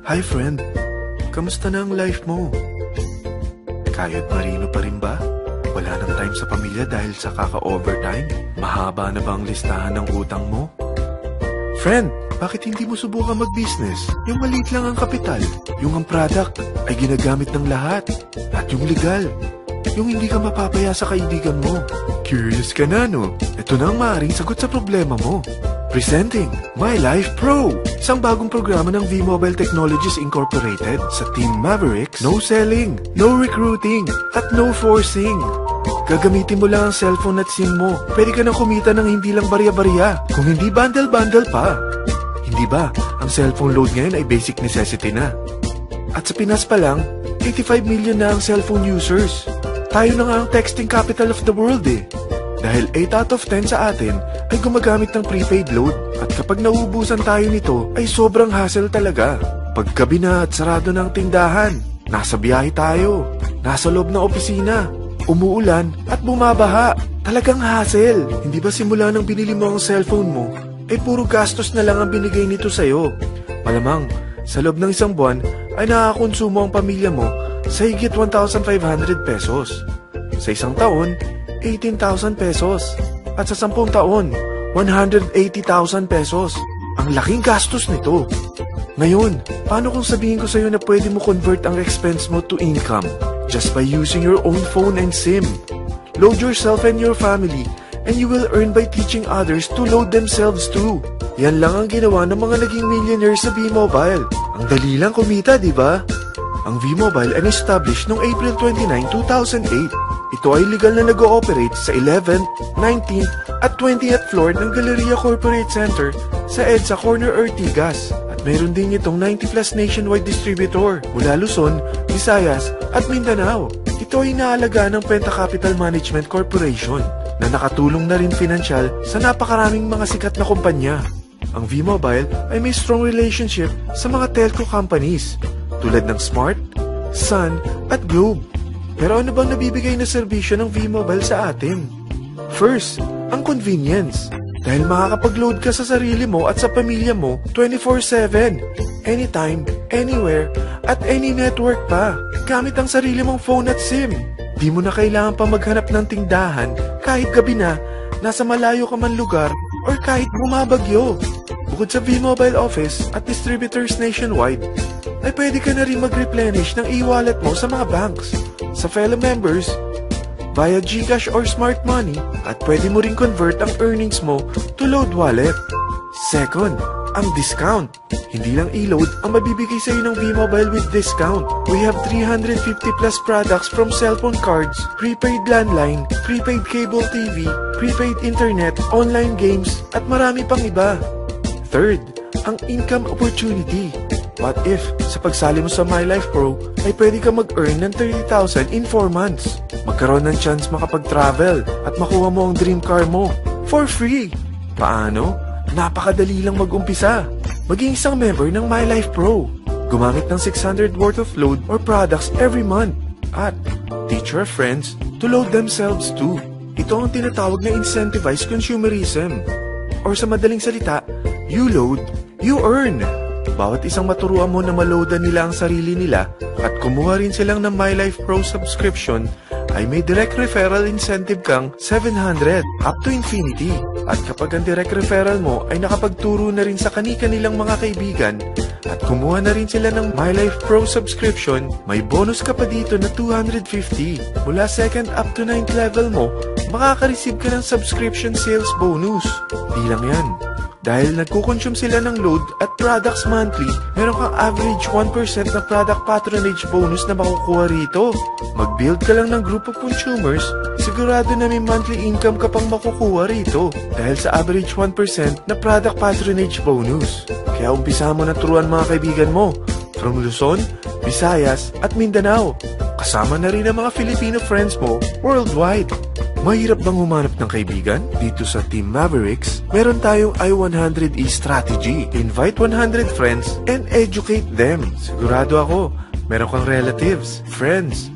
Hi friend, kamusta na ang life mo? Kayod marino pa rin ba? Wala nang time sa pamilya dahil sa kaka-overtime? Mahaba na ba ang listahan ng utang mo? Friend, bakit hindi mo subukan mag-business? Yung maliit lang ang kapital, yung ang product ay ginagamit ng lahat, at yung legal, yung hindi ka mapapaya sa kaibigan mo. Curious ka na, no? Ito na ang maaaring sagot sa problema mo. Presenting My Life Pro, isang bagong programa ng V-Mobile Technologies Incorporated sa Team Mavericks. No selling, no recruiting, at no forcing. Gagamitin mo lang ang cellphone at SIM mo. Pwede ka nang kumita ng hindi lang barya-barya, kung hindi bundle-bundle pa. Hindi ba, ang cellphone load ngayon ay basic necessity na. At sa Pinas pa lang, 85 million na ang cellphone users. Tayo na nga ang texting capital of the world eh. Dahil 8 out of 10 sa atin ay gumagamit ng prepaid load. At kapag nauubusan tayo nito ay sobrang hassle talaga. Paggabi na at sarado ng tindahan, nasa biyahe tayo, nasa loob ng opisina, umuulan at bumabaha. Talagang hassle. Hindi ba simula nang binili mo ang cellphone mo, ay puro gastos na lang ang binigay nito sa'yo? Malamang, sa loob ng isang buwan ay nakakonsumo ang pamilya mo sa higit 1,500 pesos. Sa isang taon, 18,000 pesos. At sa 10 taon, 180,000 pesos. Ang laking gastos nito. Ngayon, paano kung sabihin ko sa'yo na pwede mo convert ang expense mo to income just by using your own phone and SIM? Load yourself and your family, and you will earn by teaching others to load themselves too. Yan lang ang ginawa ng mga naging millionaires sa V-Mobile. Ang dali lang kumita, di ba? Ang V-Mobile ay established noong April 29, 2008. Ito ay legal na nag-ooperate sa 11th, 19th at 20th floor ng Galleria Corporate Center sa EDSA Corner Ortigas. At mayroon din itong 90 plus nationwide distributor mula Luzon, Visayas at Mindanao. Ito ay inaalaga ng Penta Capital Management Corporation na nakatulong na rin pinansyal sa napakaraming mga sikat na kumpanya. Ang V-Mobile ay may strong relationship sa mga telco companies tulad ng Smart, Sun at Globe. Pero ano bang nabibigay na serbisyo ng V-Mobile sa atin? First, ang convenience. Dahil makakapag-load ka sa sarili mo at sa pamilya mo 24/7, anytime, anywhere, at any network pa. Gamit ang sarili mong phone at SIM. Di mo na kailangan pa maghanap ng tindahan kahit gabi na, nasa malayo ka man lugar, or kahit bumabagyo. Bukod sa V-Mobile office at distributors nationwide, ay pwede ka na rin mag-replenish ng e-wallet mo sa mga banks, sa fellow members, via GCash or Smart Money, at pwede mo rin convert ang earnings mo to load wallet. Second, ang discount. Hindi lang e-load ang mabibigay sa iyo ng V-Mobile with discount. We have 350 plus products from cellphone cards, prepaid landline, prepaid cable TV, prepaid internet, online games, at marami pang iba. Third, ang income opportunity. What if, sa pagsali mo sa My Life Pro, ay pwede ka mag-earn ng 30,000 in 4 months? Magkaroon ng chance makapag-travel at makuha mo ang dream car mo for free. Paano? Napakadali lang mag-umpisa. Maging isang member ng My Life Pro. Gumamit ng 600 worth of load or products every month. At teach your friends to load themselves too. Ito ang tinatawag na incentivized consumerism. Or sa madaling salita, you load, you earn. Bawat isang maturuan mo na maloadan nila ang sarili nila at kumuha rin silang ng My Life Pro subscription, ay may direct referral incentive kang 700 up to infinity. At kapag ang direct referral mo ay nakapagturo na rin sa kani-kanilang mga kaibigan at kumuha na rin sila ng My Life Pro subscription, may bonus ka pa dito na 250. Mula 2nd up to 9th level mo, makaka-receive ka ng subscription sales bonus. Di lang yan. Dahil nagkukonsume sila ng load at products monthly, meron kang average 1% na product patronage bonus na makukuha rito. Mag-build ka lang ng group of consumers, sigurado na may monthly income ka pang makukuha rito dahil sa average 1% na product patronage bonus. Kaya umpisa mo na turuan mga kaibigan mo from Luzon, Visayas at Mindanao. Kasama na rin ang mga Filipino friends mo worldwide. Mahirap bang humanap ng kaibigan? Dito sa Team Mavericks, meron tayong I100E strategy. Invite 100 friends and educate them. Sigurado ako, meron kang relatives, friends,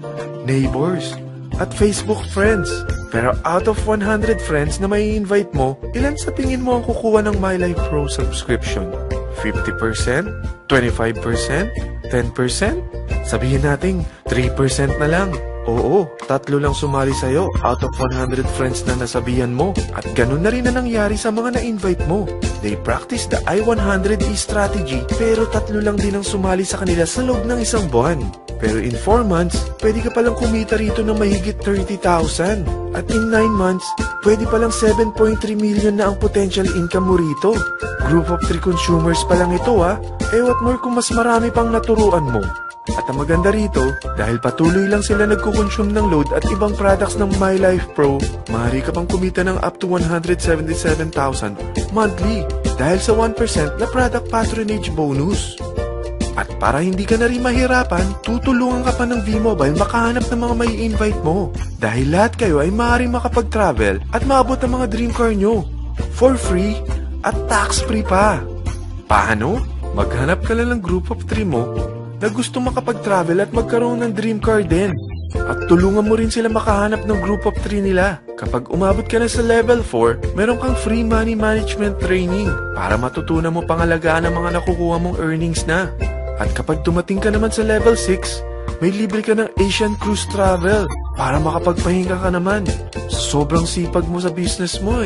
neighbors, at Facebook friends. Pero out of 100 friends na may invite mo, ilan sa tingin mo ang kukuha ng My Life Pro subscription? 50%? 25%? 10%? Sabihin natin 3% na lang. Oo, 3 lang sumali sa'yo out of 100 friends na nasabihan mo. At ganun na rin na nangyari sa mga na-invite mo. They practice the I-100E strategy pero 3 lang din ang sumali sa kanila sa loob ng isang buwan. Pero in 4 months, pwede ka palang kumita rito ng mahigit 30,000. At in 9 months, pwede palang 7.3 million na ang potential income mo rito. Group of 3 consumers pa lang ito what more kung mas marami pang naturuan mo. At ang maganda rito, dahil patuloy lang sila nagkukonsume ng load at ibang products ng My Life Pro, maaari ka pang kumita ng up to 177,000 monthly dahil sa 1% na product patronage bonus. At para hindi ka na rin mahirapan, tutulungan ka pa ng V-Mobile makahanap ng mga may invite mo. Dahil lahat kayo ay maaaring makapag-travel at maabot ang mga dream car nyo. For free at tax-free pa. Paano? Maghanap ka lang ng group of 3 mo na gusto makapag-travel at magkaroon ng dream car din. At tulungan mo rin sila makahanap ng group of 3 nila. Kapag umabot ka na sa level 4, meron kang free money management training para matutunan mo pangalagaan ang mga nakukuha mong earnings na. At kapag dumating ka naman sa level 6, may libre ka ng Asian Cruise Travel para makapagpahinga ka naman. Sobrang sipag mo sa business mo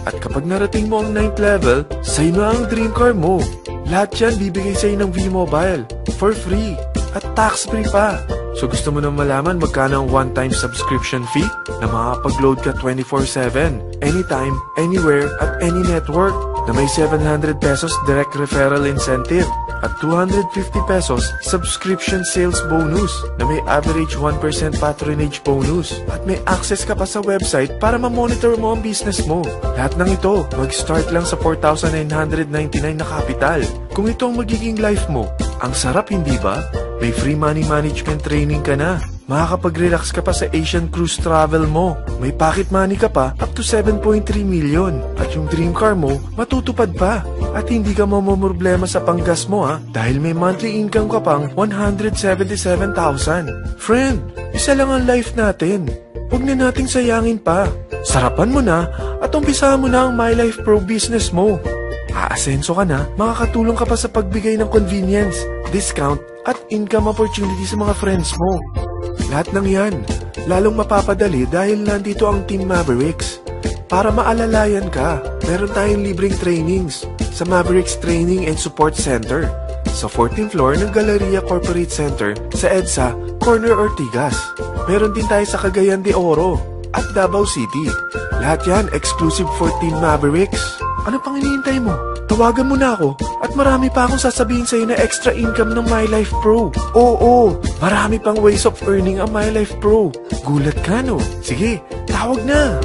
At kapag narating mo ang 9th level, sa'yo na ang dream car mo. Lahat yan bibigay sa'yo ng V-Mobile for free at tax-free pa. So gusto mo na malaman magkano ang one-time subscription fee na makakapag-load ka 24/7, anytime, anywhere, at any network na may 700 pesos direct referral incentive at 250 pesos subscription sales bonus na may average 1% patronage bonus at may access ka pa sa website para ma-monitor mo ang business mo. Lahat ng ito, mag-start lang sa 4,999 na capital. Kung ito ang magiging life mo, ang sarap hindi ba? May free money management training ka na. Makakapag-relax ka pa sa Asian Cruise Travel mo. May pocket money ka pa up to 7.3 million. At yung dream car mo, matutupad pa. At hindi ka mamumroblema sa panggas mo dahil may monthly income ka pang 177,000. Friend, isa lang ang life natin. Huwag na nating sayangin pa. Sarapan mo na at umpisahan mo na ang My Life Pro business mo. Aasenso ka na, makakatulong ka pa sa pagbigay ng convenience, discount, at income opportunity sa mga friends mo. Lahat ng yan, lalong mapapadali dahil nandito ang Team Mavericks. Para maalalayan ka, meron tayong libreng trainings sa Mavericks Training and Support Center sa 14th floor ng Galleria Corporate Center sa EDSA, Corner Ortigas. Meron din tayo sa Cagayan de Oro at Davao City. Lahat yan exclusive for Team Mavericks. Ano pang hinihintay mo? Tawagan mo na ako at marami pa akong sasabihin sa'yo na extra income ng My Life Pro. Oo, marami pang ways of earning ang My Life Pro. Gulat ka no? Sige, tawag na!